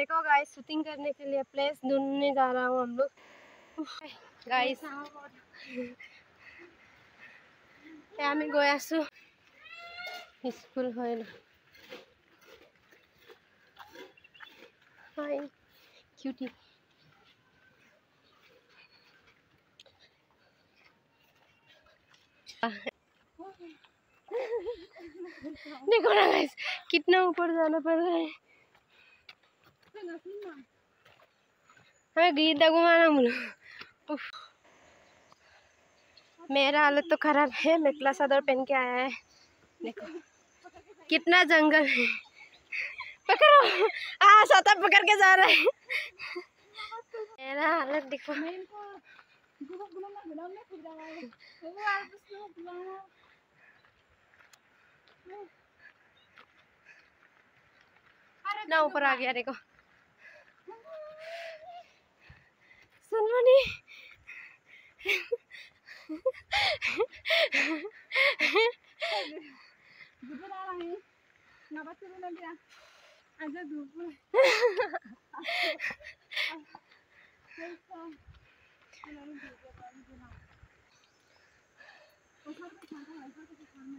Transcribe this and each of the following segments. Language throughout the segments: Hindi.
देखो गाइस, शूटिंग करने के लिए प्लेस ढूंढने जा रहा हूँ हम लोग गाइस। আমি গৈ আছো স্কুল হয় না। High cutie. देखो ना गाइस, कितना ऊपर जाना पड़ रहा है। हमें गीत घुमाना बोलो। मेरा हालत तो खराब है, मेखला चादर पहन के आया है। देखो कितना जंगल है। पकड़ो, साता पकड़ के जा रहा है। मेरा हालत देखो। ना ऊपर आ गया देखो। सुनमनी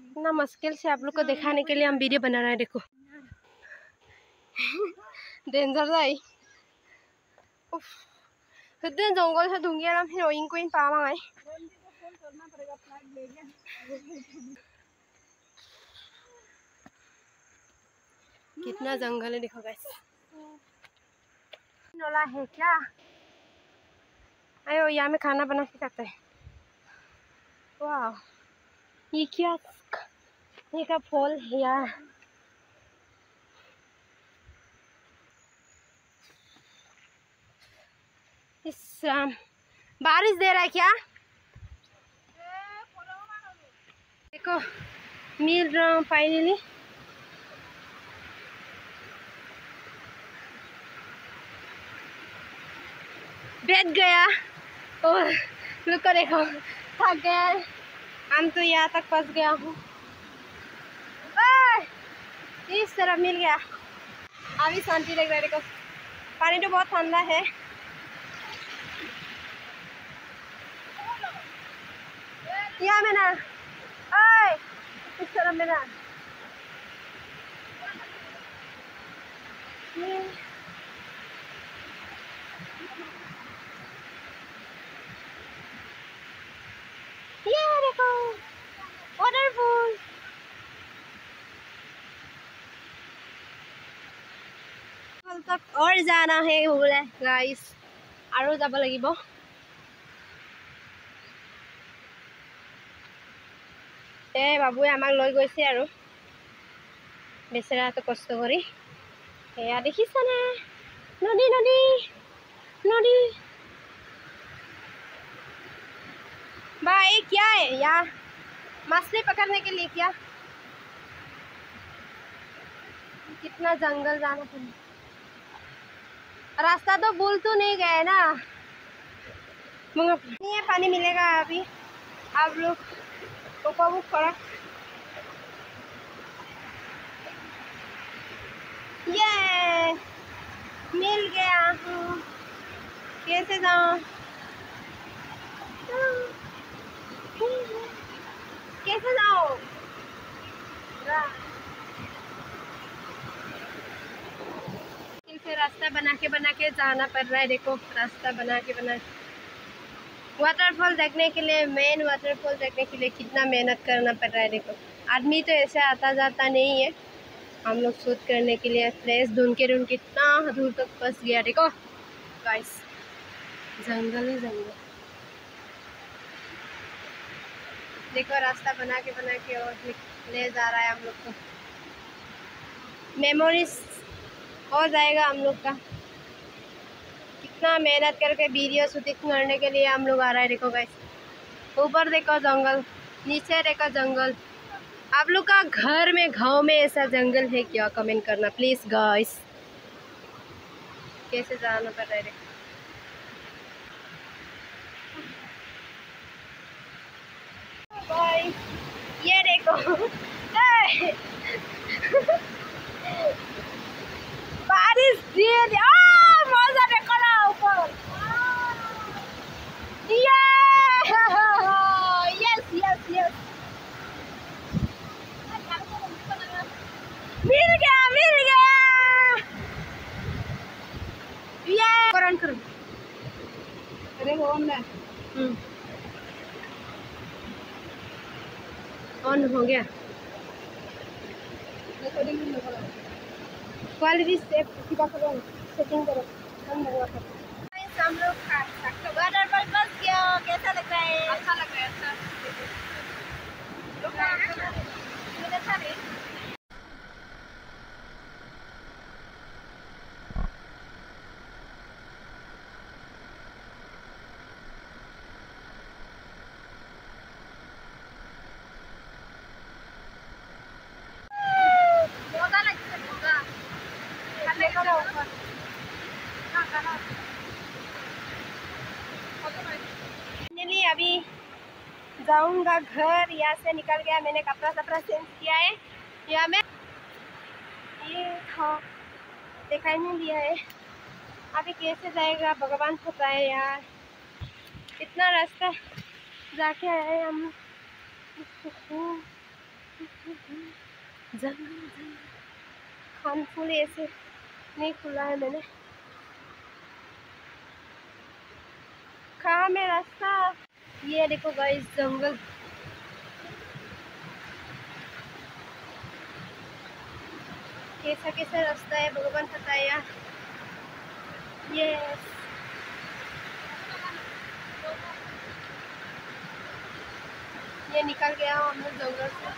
इतना मुश्किल से आप लोग को दिखाने के लिए हम वीडियो बना रहे हैं। देखो डेंजर है। जंगल से ढूंढिए ना, फिर ओइंग कोइन पावा है। कितना जंगल है देखो गाइस। नोला है क्या? आयो यहाँ में खाना बना के खाते हैं। वाह, ये क्या? ये का फल है यार। बारिश दे रहा है क्या? देखो मिल रहा हूँ फाइनली। बैठ गया और रुको देखो, थक गया। हम तो यहाँ तक फंस गया हूँ। इस तरफ मिल गया, अभी शांति लग रहा है। देखो पानी तो बहुत ठंडा है। यहाँ में ना, इस तरफ में ना। ये देखो वाटरफॉल। तक और जाना है बोले गाइस, और যাব লাগিব। बाबुए আমাক লৈ গৈছে আৰু বেচেৰাটো কষ্ট কৰি। এয়া দেখিছানে নদী নদী नदी। भाई क्या है यार, मछली पकड़ने के लिए क्या? कितना जंगल जाना पड़ेगा। रास्ता तो भूल तो नहीं गए ना। ये पानी मिलेगा अभी, आप लोग उपभोग करो। ये मिल गया हूँ, कैसे जाऊँ? कैसे जाओ? रास्ता बना के जाना पड़ रहा है। देखो रास्ता बना के वाटरफॉल देखने के लिए, मेन वाटरफॉल देखने के लिए कितना मेहनत करना पड़ रहा है। देखो आदमी तो ऐसे आता जाता नहीं है। हम लोग शूट करने के लिए प्लेस ढूंढ के कितना दूर तक फंस गया। देखो गाइस, जंगल ही जंगल। देखो रास्ता बना के और ले जा रहा है हम लोग को। मेमोरीज हो जाएगा हम लोग का। कितना मेहनत करके वीडियो शूटिंग करने के लिए हम लोग आ रहा है। देखो गाइस, ऊपर देखो जंगल, नीचे देखो जंगल। आप लोग का घर में, गांव में ऐसा जंगल है क्या? कमेंट करना प्लीज गाइस। कैसे जाना पड़ रहा है? बाय, ये देखो बारिश हो गया। क्वालिटी सेटिंग करो। हम लोग वाटर फॉल बस गया, कैसा लग रहा है? अच्छा लग रहा है। अच्छा नहीं अभी जाऊंगा घर। यहाँ से निकल गया, मैंने कपड़ा सपड़ा चेंज किया है। यहाँ में ये था दिखाई नहीं दिया है। अभी कैसे जाएगा भगवान पता है यार। इतना रास्ता जाके आए हम। जंगल खान फूल ऐसे नहीं खुला है मैंने। कहाँ में रास्ता? ये देखो गाइस जंगल। कैसा कैसा रास्ता है भगवान पता है यार। यस ये निकल गया हम लोग जंगल से।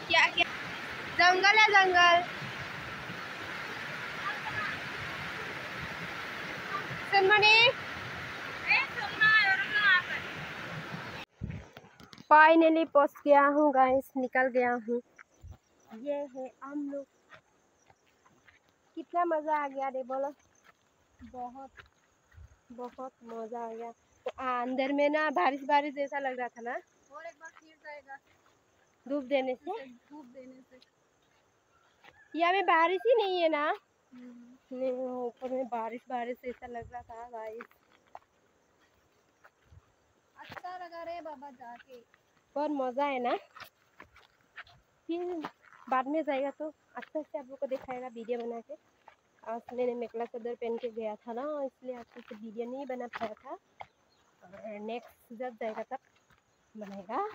क्या क्या जंगल है जंगल। फाइनली पहुंच गया हूँ गाइस, निकल गया हूँ। ये है हम लोग। कितना मज़ा आ गया रे बोलो। बहुत बहुत मज़ा आ गया। तो अंदर में ना बारिश बारिश जैसा लग रहा था ना। और एक बार फिर जाएगा धूप देने से। यहाँ में बारिश ही नहीं है ना। नहीं ऊपर में बारिश बारिश ऐसा लग रहा था गाइस। अच्छा लगा रे बाबा जाके, बहुत मज़ा है ना। फिर बाद में जाएगा तो अच्छा से आप लोग को दिखाएगा वीडियो बना के। आज मैंने मेखला चादर पहन के गया था ना, इसलिए अच्छे से वीडियो नहीं बना पाया था। नेक्स्ट जब जाएगा तब बनाएगा।